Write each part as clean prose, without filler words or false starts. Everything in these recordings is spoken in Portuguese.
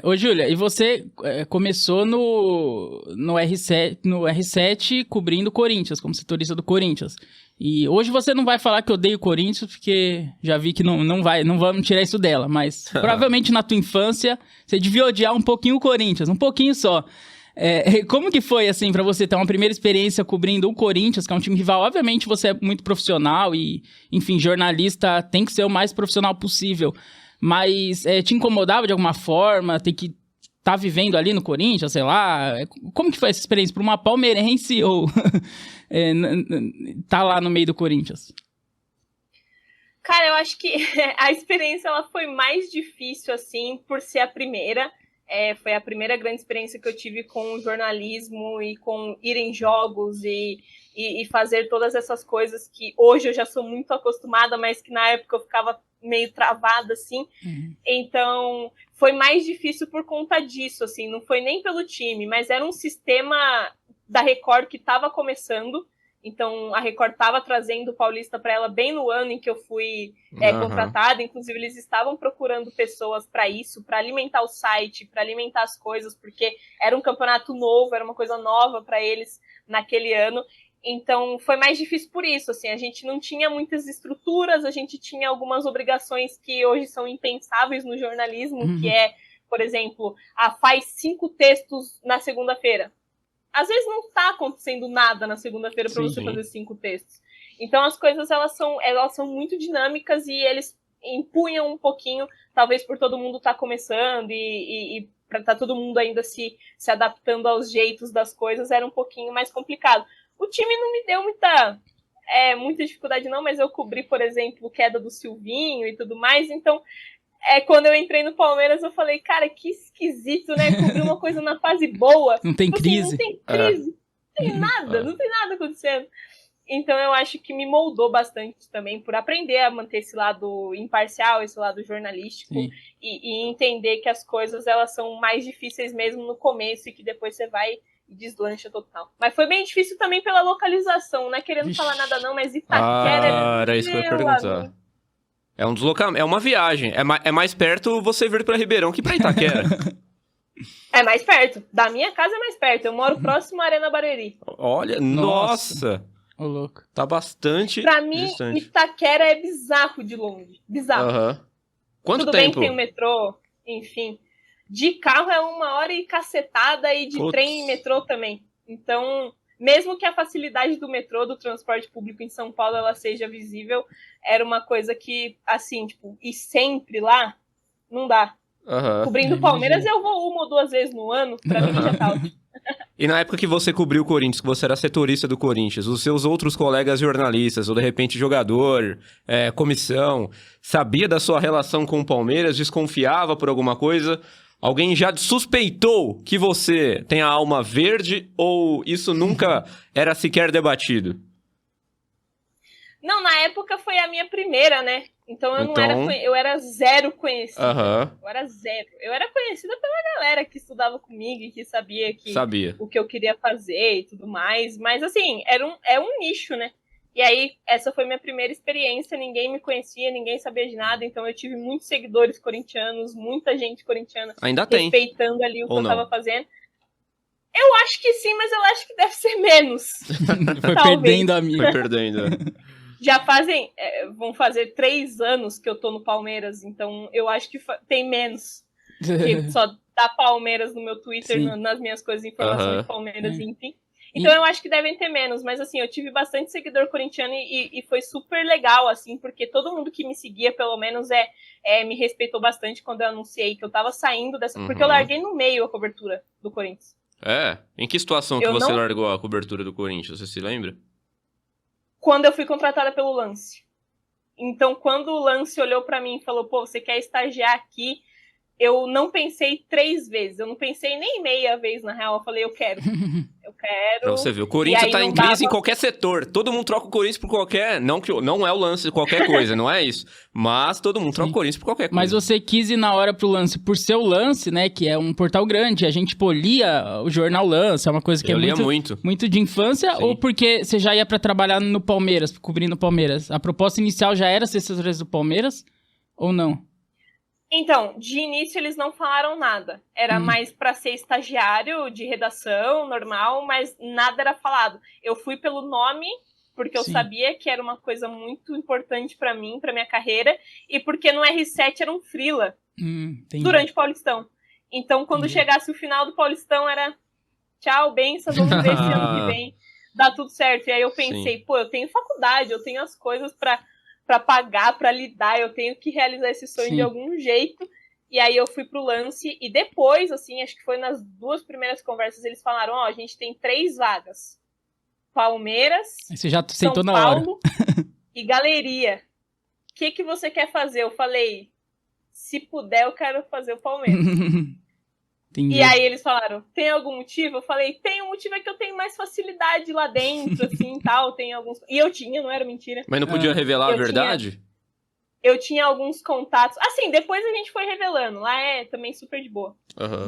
Ô, Júlia, e você começou no R7 cobrindo o Corinthians, como setorista do Corinthians. E hoje você não vai falar que odeia o Corinthians, porque já vi que não vamos tirar isso dela, mas provavelmente na tua infância você devia odiar um pouquinho o Corinthians, um pouquinho só. Como que foi, assim, pra você ter uma primeira experiência cobrindo o Corinthians, que é um time rival? Obviamente você é muito profissional e, enfim, jornalista tem que ser o mais profissional possível. Mas te incomodava de alguma forma ter que estar vivendo ali no Corinthians, sei lá? Como que foi essa experiência para uma palmeirense ou tá lá no meio do Corinthians? Cara, eu acho que a experiência ela foi mais difícil, assim, por ser a primeira. Foi a primeira grande experiência que eu tive com jornalismo e com ir em jogos e fazer todas essas coisas que hoje eu já sou muito acostumada, mas que na época eu ficava meio travada, assim. Uhum. Então, foi mais difícil por conta disso, assim. Não foi nem pelo time, mas era um sistema da Record que estava começando. Então, a Record estava trazendo o Paulista para ela bem no ano em que eu fui contratada. Inclusive, eles estavam procurando pessoas para isso, para alimentar o site, para alimentar as coisas, porque era um campeonato novo, era uma coisa nova para eles naquele ano. Então, foi mais difícil por isso, assim, a gente não tinha muitas estruturas, a gente tinha algumas obrigações que hoje são impensáveis no jornalismo, que é, por exemplo, faz 5 textos na segunda-feira. Às vezes não está acontecendo nada na segunda-feira para você fazer 5 textos. Então, as coisas, elas são muito dinâmicas e eles empunham um pouquinho, talvez por todo mundo estar começando e para estar todo mundo ainda se adaptando aos jeitos das coisas, era um pouquinho mais complicado. O time não me deu muita dificuldade, não, mas eu cobri, por exemplo, queda do Silvinho e tudo mais. Então, quando eu entrei no Palmeiras, eu falei, cara, que esquisito, né? Cobrir uma coisa na fase boa. Não tem crise. Não tem crise, não tem nada, não tem nada acontecendo. Então, eu acho que me moldou bastante também por aprender a manter esse lado imparcial, esse lado jornalístico e entender que as coisas, elas são mais difíceis mesmo no começo e que depois você vai deslancha total. Mas foi bem difícil também pela localização, não é querendo falar nada não, mas Itaquera... era isso que eu ia perguntar. É um deslocamento, é uma viagem. É mais perto você vir pra Ribeirão que pra Itaquera. É mais perto. Da minha casa é mais perto. Eu moro próximo à Arena Barueri. Olha, nossa! Ô, louco. Tá bastante pra mim, distante. Itaquera é bizarro de longe. Bizarro. Quanto Tudo tempo? Bem que tem o metrô, enfim. De carro é 1 hora e cacetada e de trem e metrô também. Então, mesmo que a facilidade do metrô, do transporte público em São Paulo, ela seja visível, era uma coisa que, assim, tipo, ir sempre lá, não dá. Cobrindo o Palmeiras, eu vou 1 ou 2 vezes no ano, pra mim já tá ótimo. E na época que você cobriu o Corinthians, que você era setorista do Corinthians, os seus outros colegas jornalistas, ou de repente jogador, comissão, sabia da sua relação com o Palmeiras, desconfiava por alguma coisa? Alguém já suspeitou que você tem a alma verde ou isso nunca era sequer debatido? Não, na época foi a minha primeira, né? Então eu era zero conhecida. Eu era zero. Eu era conhecida pela galera que estudava comigo e que sabia o que eu queria fazer e tudo mais. Mas assim, é um nicho, né? E aí, essa foi minha primeira experiência, ninguém me conhecia, ninguém sabia de nada, então eu tive muitos seguidores corintianos, muita gente corintiana respeitando ali o que eu tava fazendo. Eu acho que sim, mas eu acho que deve ser menos. Foi perdendo a minha. Foi perdendo. Já vão fazer 3 anos que eu tô no Palmeiras, então eu acho que tem menos. Que só dá Palmeiras no meu Twitter, nas minhas coisas, informação de Palmeiras, enfim. Então eu acho que devem ter menos, mas assim, eu tive bastante seguidor corintiano e foi super legal, assim, porque todo mundo que me seguia, pelo menos, me respeitou bastante quando eu anunciei que eu tava saindo dessa... Porque eu larguei no meio a cobertura do Corinthians. Em que situação que você largou a cobertura do Corinthians, você se lembra? Quando eu fui contratada pelo Lance. Então, quando o Lance olhou pra mim e falou, pô, você quer estagiar aqui? Eu não pensei 3 vezes, eu não pensei nem meia vez, na real. Eu falei, eu quero. Pra você ver, o Corinthians tá em crise em qualquer setor. Todo mundo troca o Corinthians por qualquer... Não é o Lance de qualquer coisa, não é isso. Mas todo mundo troca o Corinthians por qualquer coisa. Mas você quis ir na hora pro Lance por ser o Lance, né? Que é um portal grande. A gente, lia o jornal Lance, é uma coisa que eu lia muito de infância. Ou porque você já ia pra trabalhar no Palmeiras, cobrindo o Palmeiras? A proposta inicial já era ser setorista do Palmeiras? Ou não? Então, de início eles não falaram nada. Era mais para ser estagiário de redação, normal, mas nada era falado. Eu fui pelo nome, porque eu sabia que era uma coisa muito importante para mim, para minha carreira, e porque no R7 era um freela durante o Paulistão. Então, quando chegasse o final do Paulistão, era tchau, benção, vamos ver esse ano que vem. Dá tudo certo. E aí eu pensei, pô, eu tenho faculdade, eu tenho as coisas para pagar, para lidar, eu tenho que realizar esse sonho de algum jeito. E aí eu fui pro lance, e depois, assim, acho que foi nas 2 primeiras conversas, eles falaram, a gente tem 3 vagas. Palmeiras, você já aceitou São na Paulo hora. E Galeria. O que você quer fazer? Eu falei, se puder, eu quero fazer o Palmeiras. Entendi. E aí eles falaram, tem algum motivo? Eu falei, tem um motivo, é que eu tenho mais facilidade lá dentro, assim, tal, tem alguns... E eu tinha, não era mentira. Mas não podia revelar a verdade? Eu tinha alguns contatos. Assim, depois a gente foi revelando. Lá é também super de boa.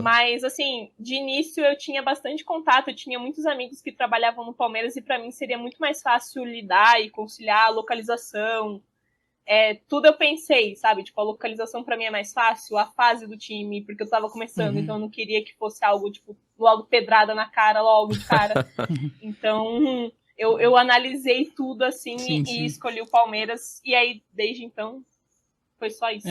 Mas, assim, de início eu tinha bastante contato. Eu tinha muitos amigos que trabalhavam no Palmeiras e pra mim seria muito mais fácil lidar e conciliar a localização. Tudo eu pensei, sabe? Tipo, a localização pra mim é mais fácil, a fase do time, porque eu tava começando, então eu não queria que fosse algo, tipo, logo pedrada na cara, logo de cara. Então, eu analisei tudo, assim, e escolhi o Palmeiras, e aí, desde então, foi só isso.